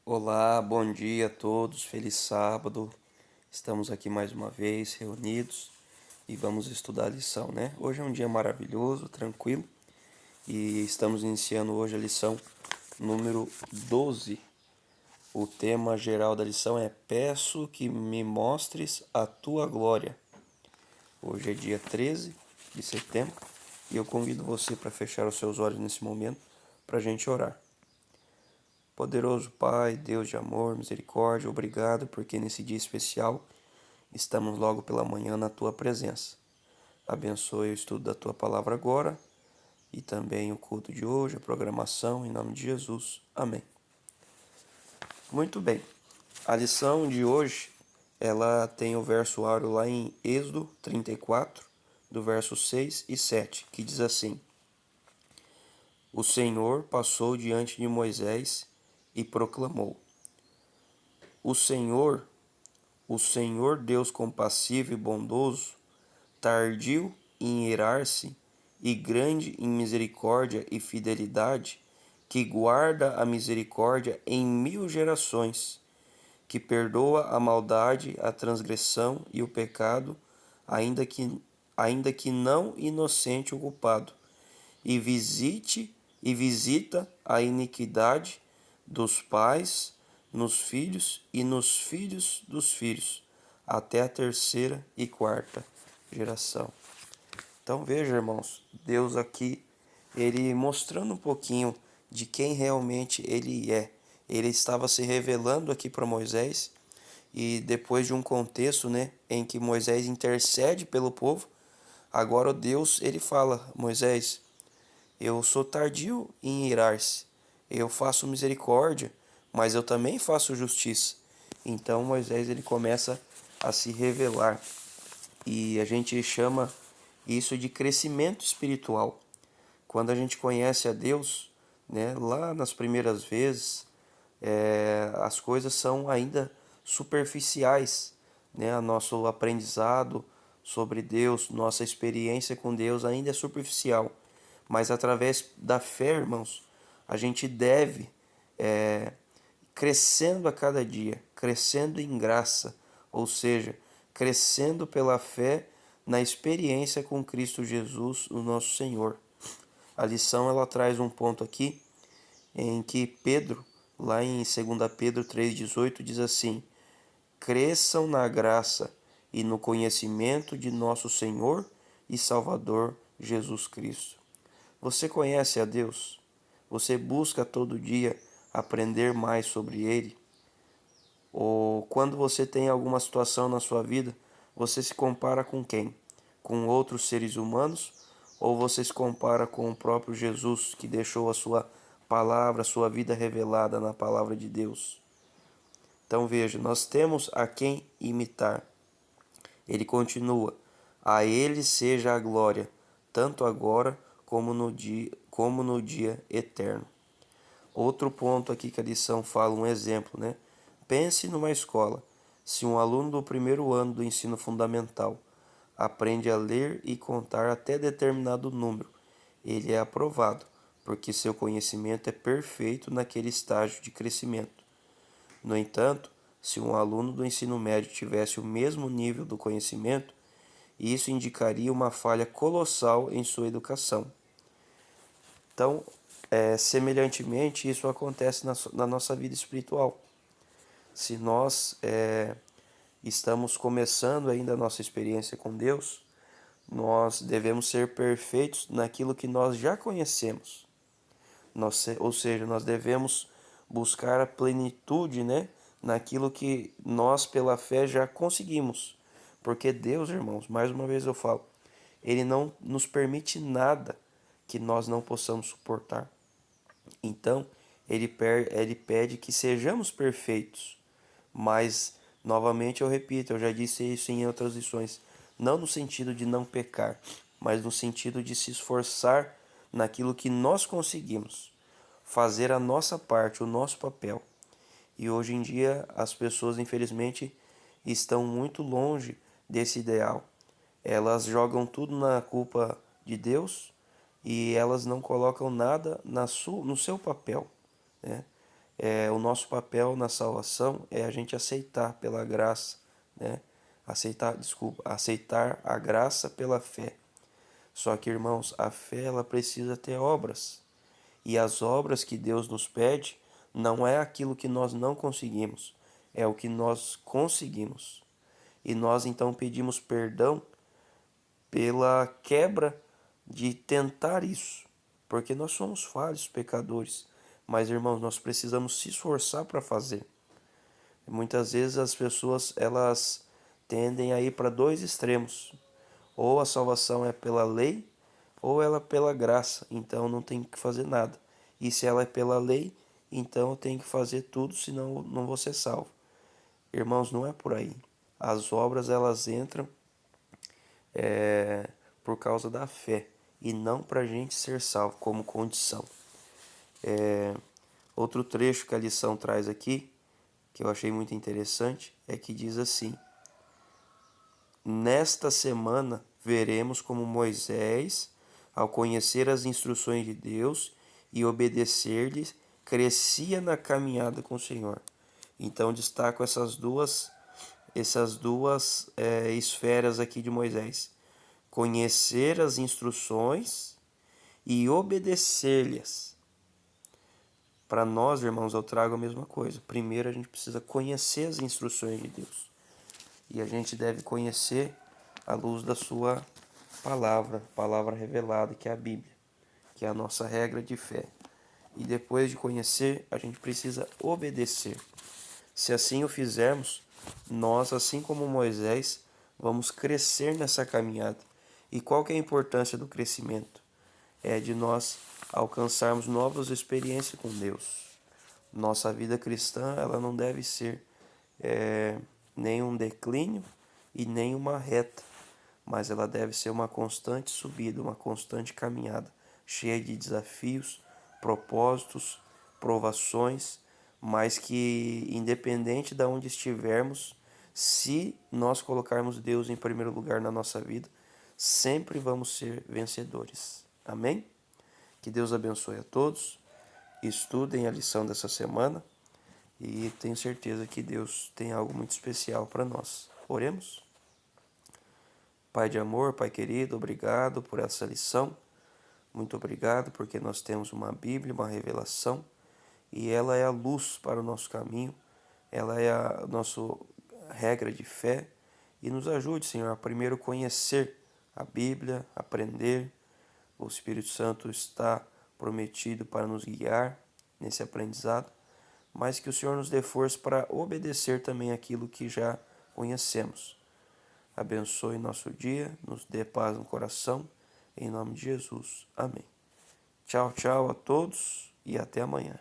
Olá, bom dia a todos, feliz sábado. Estamos aqui mais uma vez reunidos e vamos estudar a lição, né? Hoje é um dia maravilhoso, tranquilo, e estamos iniciando hoje a lição número 12. O tema geral da lição é Peço que me mostres a tua glória. Hoje é dia 13 de setembro e eu convido você para fechar os seus olhos nesse momento para a gente orar. Poderoso Pai, Deus de amor, misericórdia, obrigado porque nesse dia especial estamos logo pela manhã na Tua presença. Abençoe o estudo da Tua palavra agora e também o culto de hoje, a programação, em nome de Jesus. Amém. Muito bem, a lição de hoje, ela tem o verso áureo lá em Êxodo 34, do verso 6 e 7, que diz assim: O Senhor passou diante de Moisés e proclamou: O Senhor Deus compassivo e bondoso, tardio em irar-se e grande em misericórdia e fidelidade, que guarda a misericórdia em 1000 gerações, que perdoa a maldade, a transgressão e o pecado, ainda que não inocente o culpado, e visita a iniquidade dos pais nos filhos e nos filhos dos filhos, até a terceira e quarta geração. Então veja, irmãos, Deus aqui, ele mostrando um pouquinho de quem realmente ele é. Ele estava se revelando aqui para Moisés, e depois de um contexto, né, em que Moisés intercede pelo povo, agora o Deus, ele fala: Moisés, eu sou tardio em irar-se. Eu faço misericórdia, mas eu também faço justiça. Então Moisés ele começa a se revelar. E a gente chama isso de crescimento espiritual. Quando a gente conhece a Deus, né, lá nas primeiras vezes, as coisas são ainda superficiais, né? Nosso aprendizado sobre Deus, nossa experiência com Deus ainda é superficial. Mas através da fé, irmãos, a gente deve crescendo a cada dia, crescendo em graça, ou seja, crescendo pela fé na experiência com Cristo Jesus, o nosso Senhor. A lição ela traz um ponto aqui em que Pedro, lá em 2 Pedro 3,18, diz assim: Cresçam na graça e no conhecimento de nosso Senhor e Salvador Jesus Cristo. Você conhece a Deus? Você busca todo dia aprender mais sobre Ele? Ou quando você tem alguma situação na sua vida, você se compara com quem? Com outros seres humanos? Ou você se compara com o próprio Jesus, que deixou a sua palavra, a sua vida revelada na palavra de Deus? Então veja, nós temos a quem imitar. Ele continua: A ele seja a glória, tanto agora como no dia eterno. Outro ponto aqui que a lição fala, um exemplo, né? Pense numa escola. Se um aluno do primeiro ano do ensino fundamental aprende a ler e contar até determinado número, ele é aprovado, porque seu conhecimento é perfeito naquele estágio de crescimento. No entanto, se um aluno do ensino médio tivesse o mesmo nível do conhecimento, isso indicaria uma falha colossal em sua educação. Então, semelhantemente, isso acontece na nossa vida espiritual. Se nós estamos começando ainda a nossa experiência com Deus, nós devemos ser perfeitos naquilo que nós já conhecemos. Ou seja, nós devemos buscar a plenitude, né, naquilo que nós, pela fé, já conseguimos. Porque Deus, irmãos, mais uma vez eu falo, Ele não nos permite nada que nós não possamos suportar. Então, ele pede que sejamos perfeitos. Mas, novamente eu repito, eu já disse isso em outras lições, não no sentido de não pecar, mas no sentido de se esforçar naquilo que nós conseguimos, fazer a nossa parte, o nosso papel. E hoje em dia as pessoas, infelizmente, estão muito longe desse ideal. Elas jogam tudo na culpa de Deus e elas não colocam nada no seu papel, né? O nosso papel na salvação é a gente aceitar pela graça, né? Aceitar a graça pela fé. Só que, irmãos, a fé ela precisa ter obras. E as obras que Deus nos pede não é aquilo que nós não conseguimos, é o que nós conseguimos. E nós então pedimos perdão pela quebra de tentar isso, porque nós somos falhos, pecadores. Mas, irmãos, nós precisamos se esforçar para fazer. Muitas vezes as pessoas elas tendem a ir para dois extremos. Ou a salvação é pela lei, ou ela é pela graça, então não tem que fazer nada. E se ela é pela lei, então eu tenho que fazer tudo, senão não vou ser salvo. Irmãos, não é por aí. As obras elas entram por causa da fé e não para a gente ser salvo como condição. Outro trecho que a lição traz aqui, que eu achei muito interessante, é que diz assim: nesta semana veremos como Moisés, ao conhecer as instruções de Deus e obedecer-lhes, crescia na caminhada com o Senhor. Então destaco essas duas esferas aqui de Moisés: conhecer as instruções e obedecer-lhes. Para nós, irmãos, eu trago a mesma coisa. Primeiro a gente precisa conhecer as instruções de Deus. E a gente deve conhecer à luz da sua palavra revelada, que é a Bíblia, que é a nossa regra de fé. E depois de conhecer, a gente precisa obedecer. Se assim o fizermos, nós, assim como Moisés, vamos crescer nessa caminhada. E qual que é a importância do crescimento? É de nós alcançarmos novas experiências com Deus. Nossa vida cristã ela não deve ser nem um declínio e nem uma reta, mas ela deve ser uma constante subida, uma constante caminhada, cheia de desafios, propósitos, provações, mas que independente de onde estivermos, se nós colocarmos Deus em primeiro lugar na nossa vida, sempre vamos ser vencedores. Amém? Que Deus abençoe a todos. Estudem a lição dessa semana e tenho certeza que Deus tem algo muito especial para nós. Oremos? Pai de amor, Pai querido, obrigado por essa lição. Muito obrigado porque nós temos uma Bíblia, uma revelação, e ela é a luz para o nosso caminho, ela é a nossa regra de fé, e nos ajude, Senhor, a primeiro conhecer a Bíblia, aprender. O Espírito Santo está prometido para nos guiar nesse aprendizado, mas que o Senhor nos dê força para obedecer também aquilo que já conhecemos. Abençoe nosso dia, nos dê paz no coração, em nome de Jesus. Amém. Tchau, tchau a todos e até amanhã.